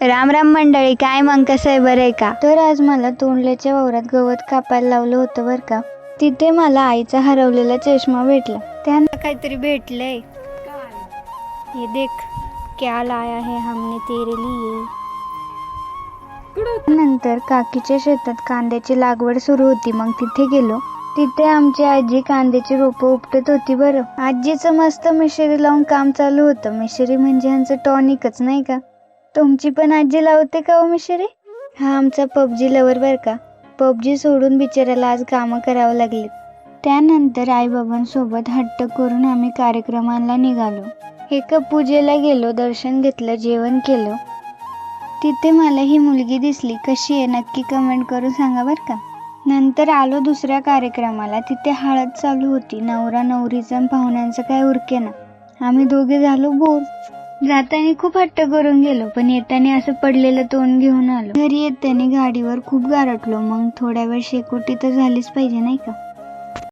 राम राम मंडळी, काय मग कसं आहे, बरं आहे का? तर आज मला तोंडल्याच्या वावरात गवत कापायला लावलं होतं बरं का. तिथे मला आईचा हरवलेला चष्मा भेटला. त्यांना काहीतरी भेटलंय. ये देख क्या लाया है हमने तेरे लिए. नंतर काकीच्या शेतात कांद्याची लागवड सुरू होती. मग तिथे गेलो. तिथे आमची आजी कांद्याची रोपं उपटत होती बरं. आजीचं मस्त मिशरी लावून काम चालू होतं. मिशरी म्हणजे ह्यांचं टॉनिकच नाही का. तुमची पण आजी लावते का हो मिशरी? हा आमचा पबजी लवर बर का. पबजी सोडून बिचाऱ्याला आज कामं करावं लागली. त्यानंतर आईबाबांसोबत हट्ट करून आम्ही कार्यक्रमाला निघालो. एका पूजेला गेलो, दर्शन घेतलं, जेवण केलं. तिथे मला ही मुलगी दिसली. कशी आहे नक्की कमेंट करून सांगा बरं का. नंतर आलो दुसऱ्या कार्यक्रमाला. तिथे हळद चालू होती. नवरा नवरीचं पाहुण्यांचं काय उरके ना. आम्ही दोघे झालो बोर. जाताना खूप हट्ट करून गेलो, पण येताना असं पडलेलं तोंड घेऊन आलो. घरी येताना गाडीवर खूप गारटलो. मग थोड्या वेळ शेकोटी तर झालीच पाहिजे नाही का.